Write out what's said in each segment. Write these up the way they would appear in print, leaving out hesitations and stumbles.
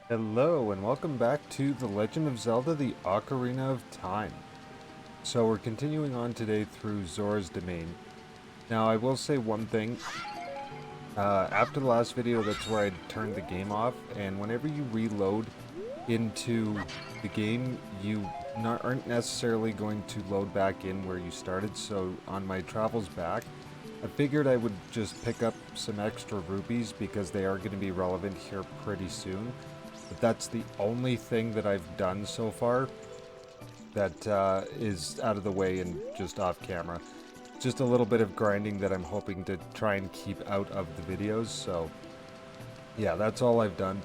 Hello and welcome back to The Legend of Zelda, the Ocarina of Time. So we're continuing on today through Zora's Domain. Now I will say one thing, after the last video that's where I turned the game off, and whenever you reload into the game, you aren't necessarily going to load back in where you started, so on my travels back, I figured I would just pick up some extra rupees because they are going to be relevant here pretty soon. But that's the only thing that I've done so far that is out of the way and just off camera. Just a little bit of grinding that I'm hoping to try and keep out of the videos, so yeah, that's all I've done.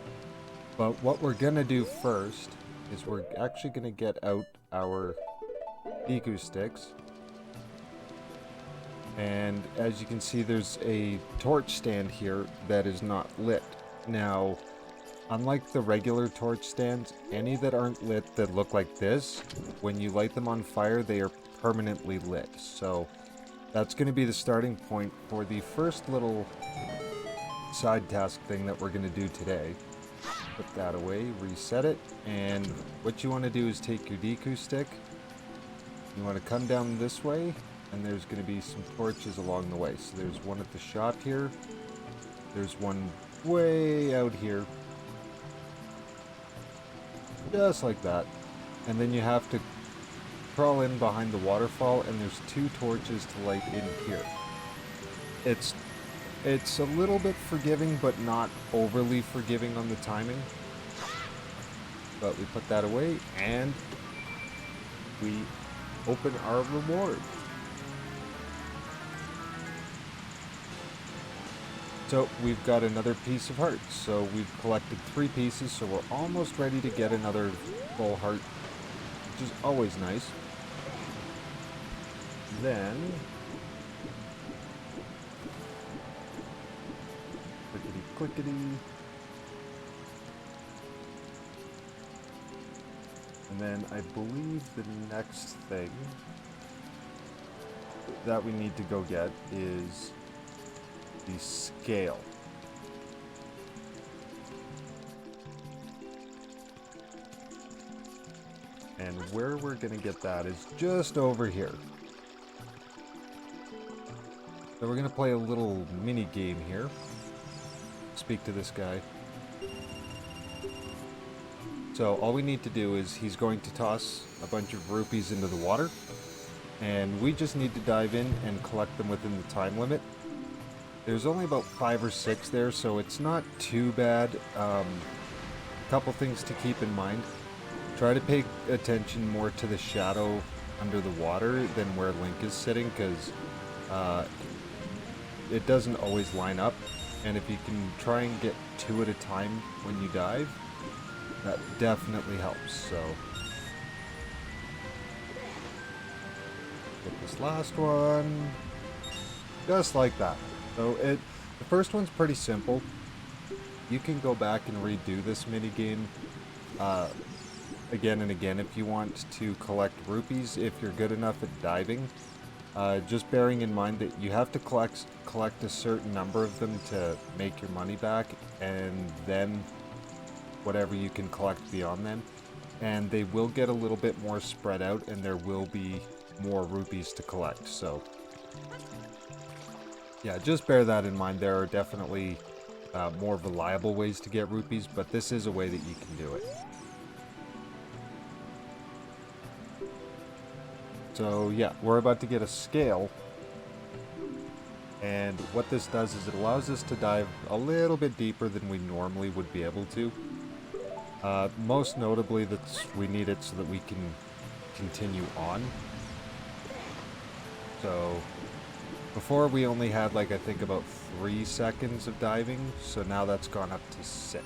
But what we're gonna do first is we're actually gonna get out our Deku sticks. And as you can see, there's a torch stand here that is not lit. Now, unlike the regular torch stands, any that aren't lit that look like this, when you light them on fire, they are permanently lit. So that's going to be the starting point for the first little side task thing that we're going to do today. Put that away, reset it, and what you want to do is take your Deku stick, you want to come down this way, and there's going to be some torches along the way. So there's one at the shop here, there's one way out here, just like that. And then you have to crawl in behind the waterfall, and there's two torches to light in here. It's a little bit forgiving, but not overly forgiving on the timing. But we put that away, and we open our reward. So we've got another piece of heart. So we've collected 3 pieces, so we're almost ready to get another full heart, which is always nice. Then clickety clickety. And then I believe the next thing that we need to go get is the scale. And where we're gonna get that is just over here. So we're gonna play a little mini game here. Speak to this guy. So all we need to do is he's going to toss a bunch of rupees into the water, and we just need to dive in and collect them within the time limit. There's only about 5 or 6 there, so it's not too bad. A couple things to keep in mind. Try to pay attention more to the shadow under the water than where Link is sitting, because it doesn't always line up. And if you can try and get 2 at a time when you dive, that definitely helps. So get this last one, just like that. So the first one's pretty simple. You can go back and redo this mini game again and again if you want to collect rupees if you're good enough at diving. Just bearing in mind that you have to collect a certain number of them to make your money back, and then whatever you can collect beyond them. And they will get a little bit more spread out, and there will be more rupees to collect. So yeah, just bear that in mind. There are definitely more reliable ways to get rupees, but this is a way that you can do it. So yeah, we're about to get a scale, and what this does is it allows us to dive a little bit deeper than we normally would be able to. Most notably, we need it so that we can continue on. So before we only had, like, I think about 3 seconds of diving, so now that's gone up to 6.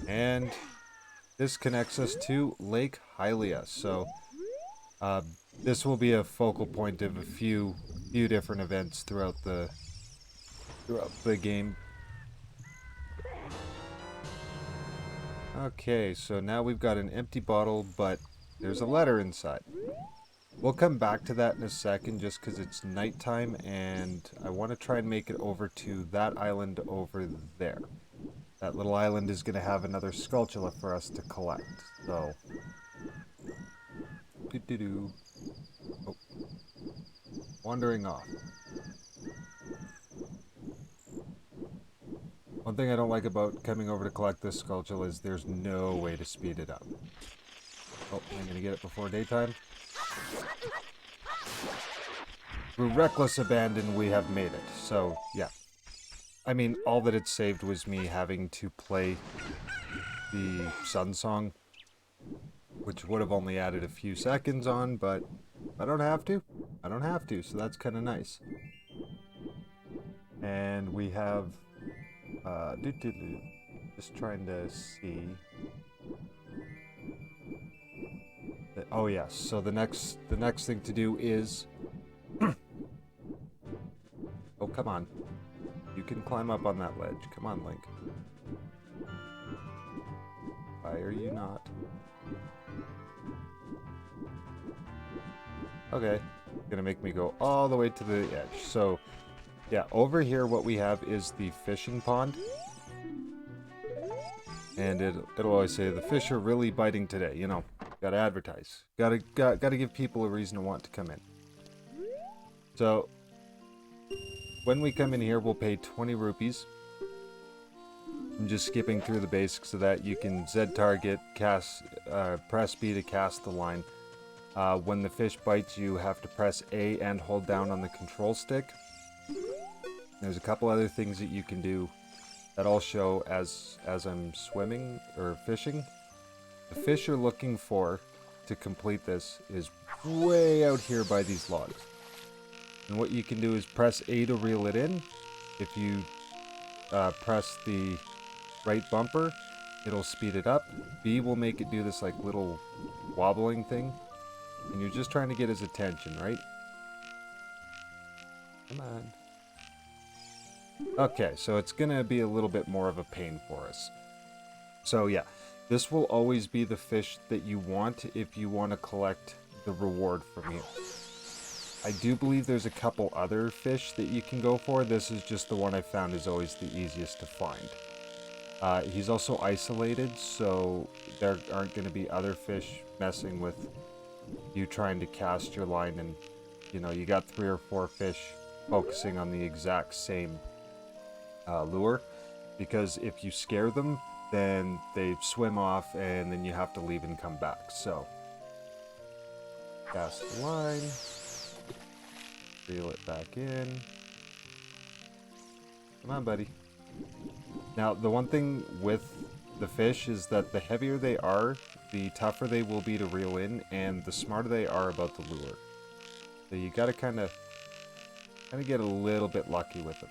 And this connects us to Lake Hylia. So this will be a focal point of a few different events throughout the game. Okay, so now we've got an empty bottle, but there's a letter inside. We'll come back to that in a second just because it's nighttime and I want to try and make it over to that island over there. That little island is going to have another Skulltula for us to collect. So, doo-doo-doo. Oh, wandering off. One thing I don't like about coming over to collect this Skulltula is there's no way to speed it up. Oh, I'm going to get it before daytime. Through reckless abandon, we have made it. So, yeah. I mean, all that it saved was me having to play the Sun Song, which would have only added a few seconds on, but I don't have to. I don't have to, so that's kind of nice. And we have, just trying to see. Oh yes, so the next thing to do is, oh come on, you can climb up on that ledge. Come on, Link. Why are you not? Okay, gonna make me go all the way to the edge. So, yeah, over here what we have is the fishing pond. And it'll always say, the fish are really biting today, you know. Gotta advertise. Gotta give people a reason to want to come in. So, when we come in here, we'll pay 20 rupees. I'm just skipping through the basics so that you can Z target, cast, press B to cast the line. When the fish bites, you have to press A and hold down on the control stick. There's a couple other things that you can do that I'll show as I'm swimming or fishing. The fish you're looking for to complete this is way out here by these logs. And what you can do is press A to reel it in. If you press the right bumper, it'll speed it up. B will make it do this like little wobbling thing. And you're just trying to get his attention, right? Come on. Okay, so it's gonna be a little bit more of a pain for us. So yeah, this will always be the fish that you want if you want to collect the reward from here. I do believe there's a couple other fish that you can go for. This is just the one I found is always the easiest to find. He's also isolated, so there aren't going to be other fish messing with you trying to cast your line, and you know, you got 3 or 4 fish focusing on the exact same lure, because if you scare them, then they swim off and then you have to leave and come back. So cast the line, reel it back in. Come on, buddy. Now, the one thing with the fish is that the heavier they are, the tougher they will be to reel in, and the smarter they are about the lure. So you gotta kind of get a little bit lucky with them.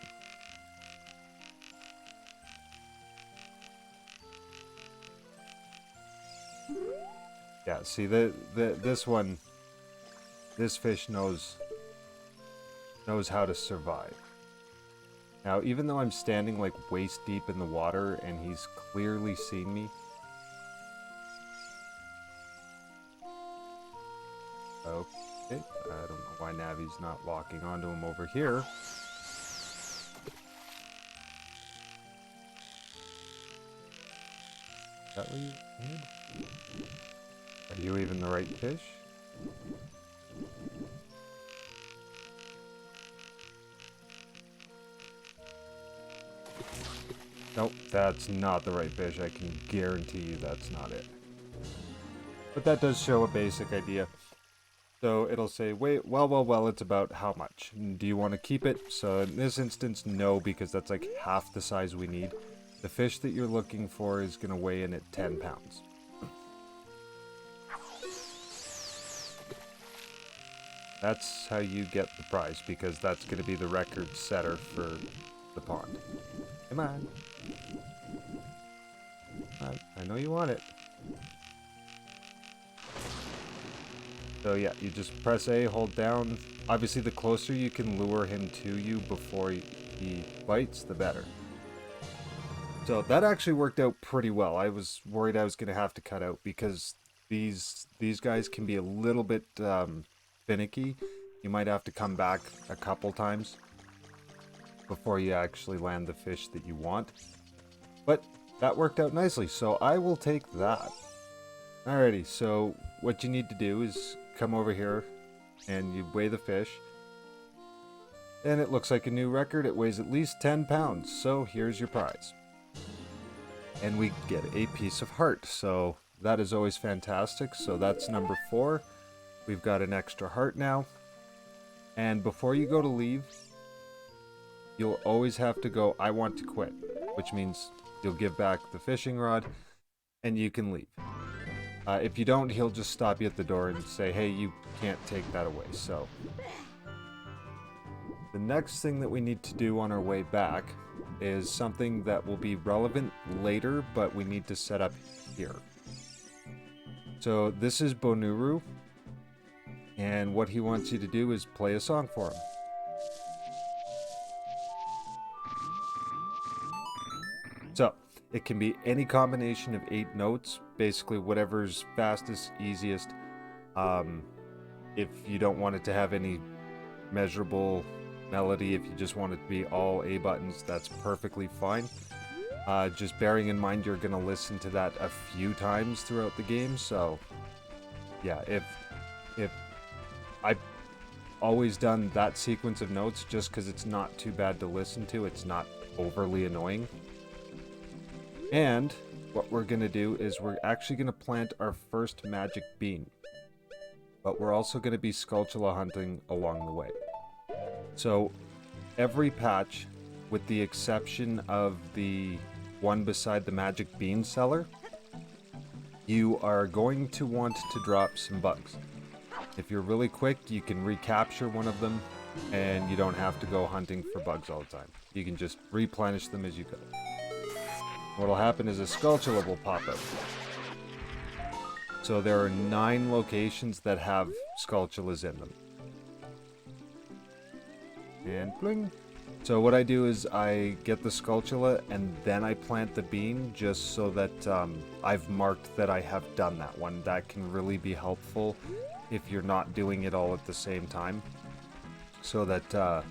Yeah, see, this fish knows how to survive. Now, even though I'm standing like waist deep in the water and he's clearly seen me. Okay, I don't know why Navi's not locking onto him over here. Is that what you did? Are you even the right fish? Nope, that's not the right fish. I can guarantee you that's not it. But that does show a basic idea. So it'll say, wait, well, it's about how much? Do you want to keep it? So in this instance, no, because that's like half the size we need. The fish that you're looking for is going to weigh in at 10 pounds. That's how you get the prize, because that's going to be the record setter for the pond. Come on. I know you want it. So yeah, you just press A, hold down. Obviously, the closer you can lure him to you before he bites, the better. So that actually worked out pretty well. I was worried I was going to have to cut out, because these guys can be a little bit finicky. You might have to come back a couple times before you actually land the fish that you want. But that worked out nicely, so I will take that. Alrighty, so what you need to do is come over here and you weigh the fish. And it looks like a new record. It weighs at least 10 pounds, so here's your prize. And we get a piece of heart, so that is always fantastic. So that's number 4. We've got an extra heart now. And before you go to leave, you'll always have to go, I want to quit, which means you'll give back the fishing rod and you can leave. If you don't, he'll just stop you at the door and say, hey, you can't take that away. So the next thing that we need to do on our way back is something that will be relevant later, but we need to set up here. So this is Bonuru, and what he wants you to do is play a song for him. So it can be any combination of 8 notes, basically whatever's fastest, easiest. If you don't want it to have any measurable melody, if you just want it to be all A buttons, that's perfectly fine. Just bearing in mind you're going to listen to that a few times throughout the game, so yeah, if I've always done that sequence of notes just because it's not too bad to listen to, it's not overly annoying. And what we're going to do is we're actually going to plant our first magic bean, but we're also going to be Skulltula hunting along the way. So every patch, with the exception of the one beside the magic bean cellar, you are going to want to drop some bugs. If you're really quick, you can recapture one of them and you don't have to go hunting for bugs all the time. You can just replenish them as you go. What'll happen is a Skulltula will pop up. So there are 9 locations that have Skulltulas in them. And bling. So what I do is I get the Skulltula and then I plant the bean just so that I've marked that I have done that one. That can really be helpful if you're not doing it all at the same time, so that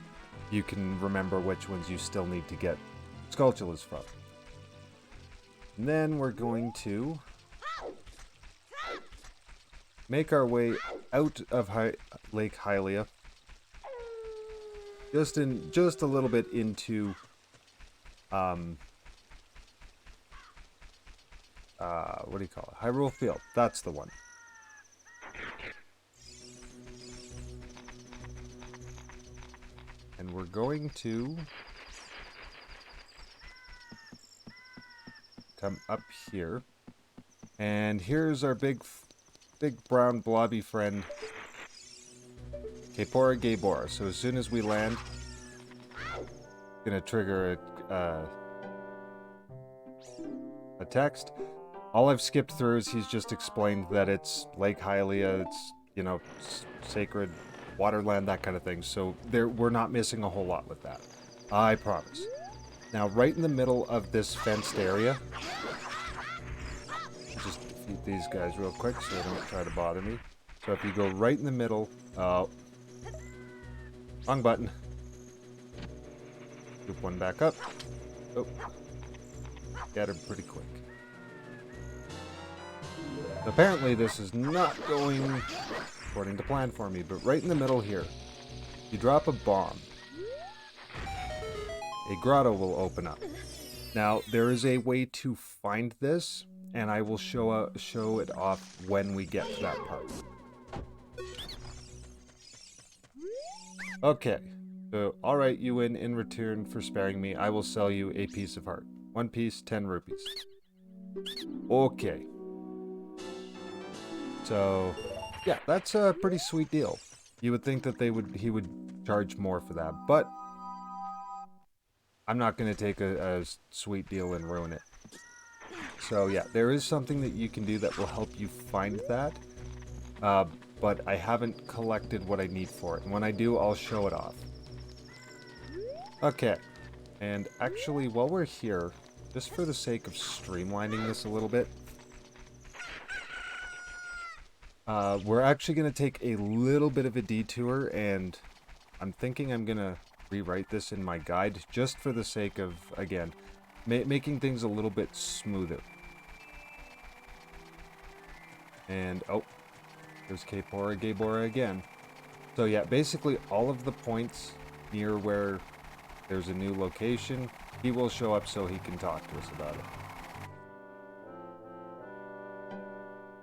you can remember which ones you still need to get Skulltulas from. And then we're going to make our way out of Lake Hylia. Just a little bit into what do you call it? Hyrule Field. That's the one. And we're going to come up here. And here's our big brown blobby friend, Kepora Gaebora. So as soon as we land, gonna trigger a text. All I've skipped through is he's just explained that it's Lake Hylia, it's, you know, sacred waterland, that kind of thing. So we're not missing a whole lot with that, I promise. Now, right in the middle of this fenced area, just defeat these guys real quick so they don't try to bother me. So if you go right in the middle, wrong button. Group 1 back up. Oh, got him pretty quick. Apparently this is not going according to plan for me, but right in the middle here, you drop a bomb. A grotto will open up. Now, there is a way to find this, and I will show it off when we get to that part. Okay, so, alright, you win. In return for sparing me, I will sell you a piece of heart. 1 piece, 10 rupees. Okay. So, yeah, that's a pretty sweet deal. You would think that he would charge more for that, but I'm not going to take a sweet deal and ruin it. So yeah, there is something that you can do that will help you find that, but I haven't collected what I need for it. And when I do, I'll show it off. Okay, and actually, while we're here, just for the sake of streamlining this a little bit, We're actually going to take a little bit of a detour, and I'm thinking I'm going to rewrite this in my guide just for the sake of, again, making things a little bit smoother. And, oh, there's Gabora again. So yeah, basically all of the points near where there's a new location, he will show up so he can talk to us about it.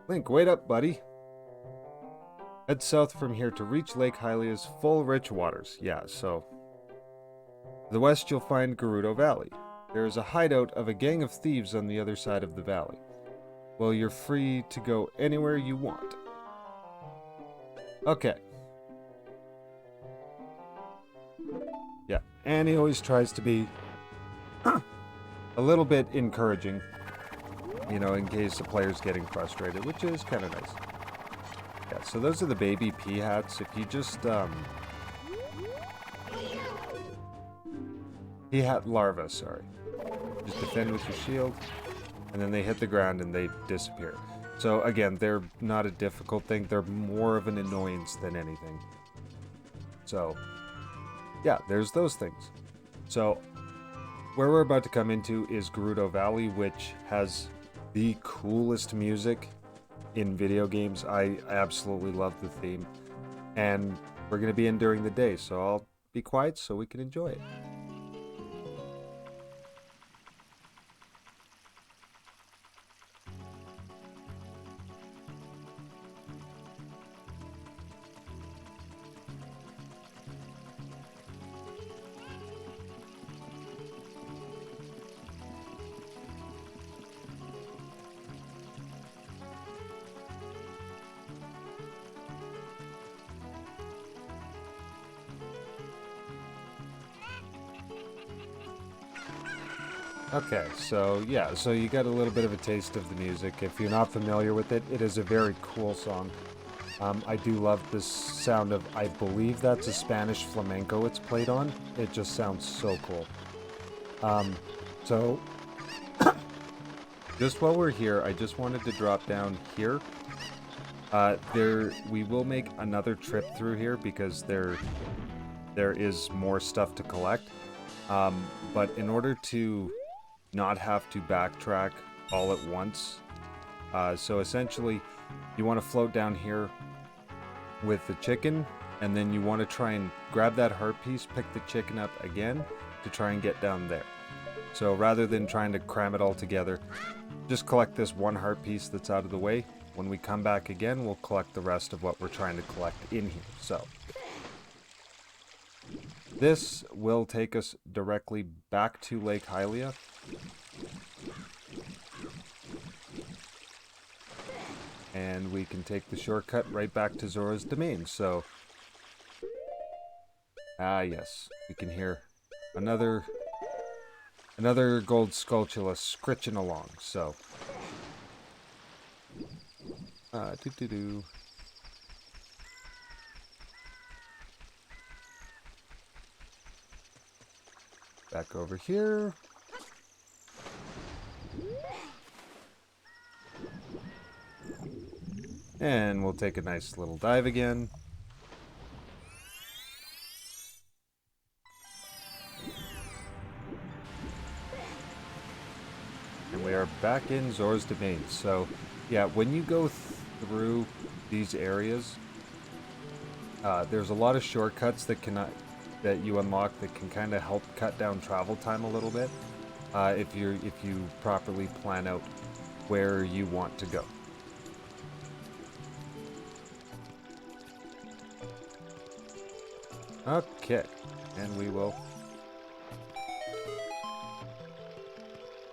Link, wait up, buddy. Head south from here to reach Lake Hylia's full rich waters. Yeah, so to the west you'll find Gerudo Valley. There is a hideout of a gang of thieves on the other side of the valley. Well, you're free to go anywhere you want. Okay. Yeah, and he always tries to be a little bit encouraging, you know, in case the player's getting frustrated, which is kind of nice. Yeah, so those are the baby pea hats. If you just, pea hat larvae, sorry. Just defend with your shield, and then they hit the ground and they disappear. So again, they're not a difficult thing. They're more of an annoyance than anything. So, yeah, there's those things. So, where we're about to come into is Gerudo Valley, which has the coolest music in video games. I absolutely love the theme. And we're going to be in during the day, so I'll be quiet so we can enjoy it. Okay, so yeah, so you got a little bit of a taste of the music. If you're not familiar with it, it is a very cool song. I do love this sound of, I believe that's a Spanish flamenco it's played on. It just sounds so cool. So, just while we're here, I just wanted to drop down here. We will make another trip through here because there is more stuff to collect. But in order to not have to backtrack all at once. So essentially, you want to float down here with the chicken, and then you want to try and grab that heart piece, pick the chicken up again to try and get down there. So rather than trying to cram it all together, just collect this one heart piece that's out of the way. When we come back again, we'll collect the rest of what we're trying to collect in here. So this will take us directly back to Lake Hylia. And we can take the shortcut right back to Zora's domain. So, yes, we can hear another gold Skulltula scritching along. So, back over here. And we'll take a nice little dive again. And we are back in Zora's domain. So, yeah, when you go through these areas, there's a lot of shortcuts that you unlock that can kind of help cut down travel time a little bit, if you properly plan out where you want to go. Okay, and we will...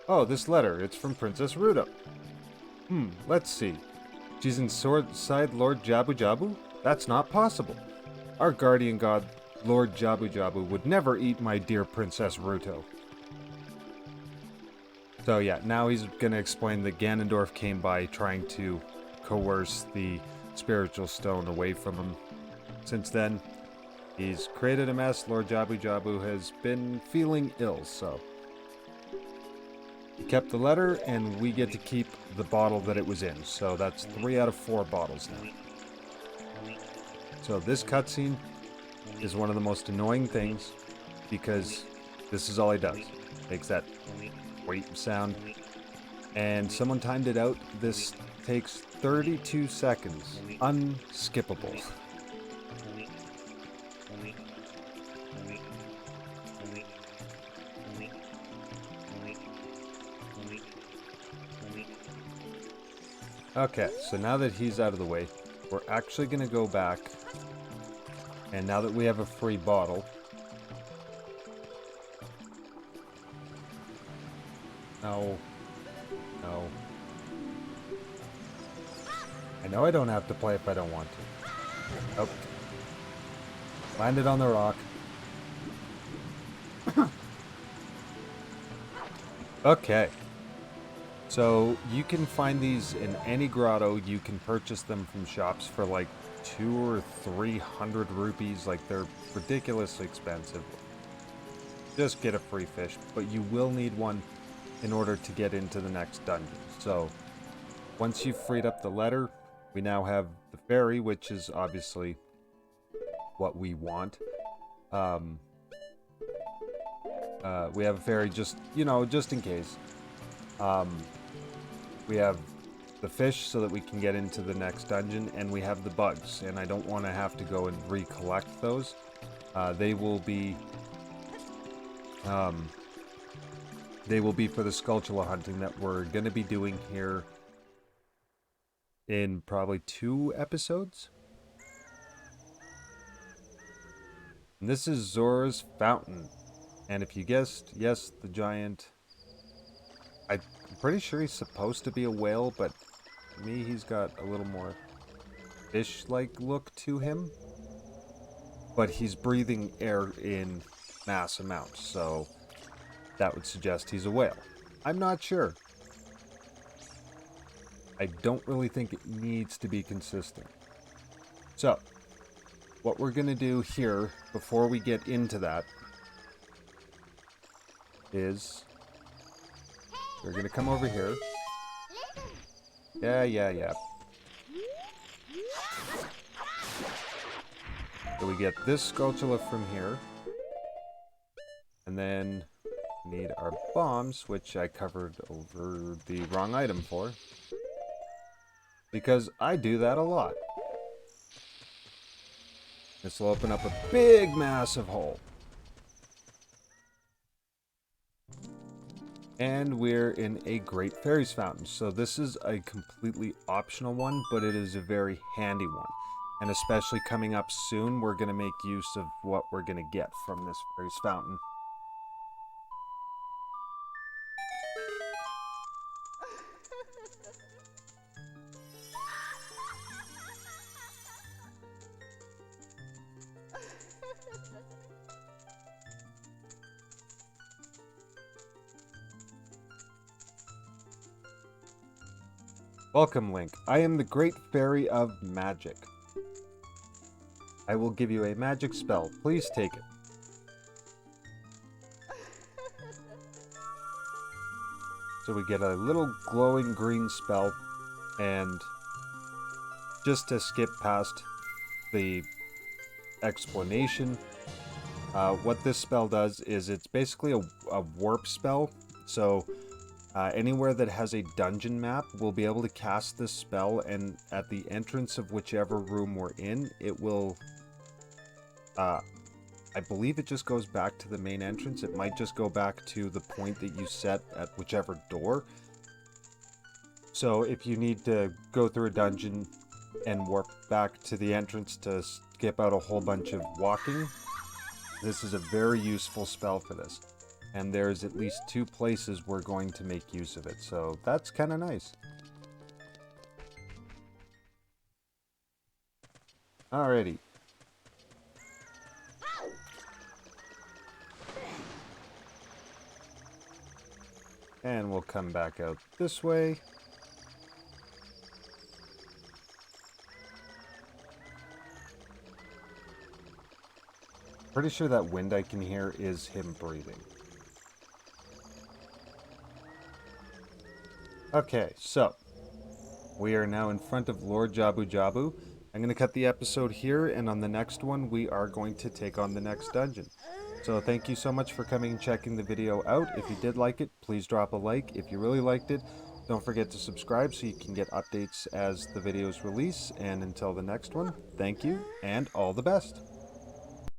Oh, this letter, it's from Princess Ruto. Let's see. She's inside Lord Jabu Jabu? That's not possible. Our guardian god, Lord Jabu Jabu, would never eat my dear Princess Ruto. So yeah, now he's gonna explain that Ganondorf came by trying to coerce the spiritual stone away from him. Since then, he's created a mess. Lord Jabu Jabu has been feeling ill, so... He kept the letter, and we get to keep the bottle that it was in. So that's 3 out of 4 bottles now. So this cutscene is one of the most annoying things because this is all he does. Makes that wait sound. And someone timed it out. This takes 32 seconds. Unskippable. Okay, so now that he's out of the way, we're actually going to go back. And now that we have a free bottle... No. No. I know I don't have to play if I don't want to. Oh. Landed on the rock. Okay. So, you can find these in any grotto. You can purchase them from shops for like 200 or 300 rupees. Like, they're ridiculously expensive. Just get a free fish. But you will need one in order to get into the next dungeon. So, once you've freed up the letter, we now have the fairy, which is obviously what we want. We have a fairy just, you know, just in case. We have the fish so that we can get into the next dungeon, and we have the bugs, and I don't want to have to go and recollect those. They will be for the Skulltula hunting that we're going to be doing here in probably 2 episodes. And this is Zora's Fountain. And if you guessed, yes, the giant... I'm pretty sure he's supposed to be a whale, but to me he's got a little more fish-like look to him. But he's breathing air in mass amounts, so that would suggest he's a whale. I'm not sure. I don't really think it needs to be consistent. So, what we're going to do here, before we get into that, is we're going to come over here. Yeah. So we get this Skulltula from here. And then we need our bombs, which I covered over the wrong item for. Because I do that a lot. This will open up a big, massive hole. And we're in a Great Fairies Fountain. So this is a completely optional one, but it is a very handy one. And especially coming up soon, we're going to make use of what we're going to get from this Fairies Fountain. Welcome, Link. I am the Great Fairy of Magic. I will give you a magic spell. Please take it. So we get a little glowing green spell, and just to skip past the explanation, what this spell does is it's basically a warp spell. So anywhere that has a dungeon map will be able to cast this spell, and at the entrance of whichever room we're in, it will... I believe it just goes back to the main entrance. It might just go back to the point that you set at whichever door. So if you need to go through a dungeon and warp back to the entrance to skip out a whole bunch of walking, this is a very useful spell for this. And there's at least 2 places we're going to make use of it, so that's kind of nice. Alrighty. And we'll come back out this way. Pretty sure that wind I can hear is him breathing. Okay, so we are now in front of Lord Jabu Jabu. I'm going to cut the episode here, and on the next one, we are going to take on the next dungeon. So thank you so much for coming and checking the video out. If you did like it, please drop a like. If you really liked it, don't forget to subscribe so you can get updates as the videos release. And until the next one, thank you, and all the best.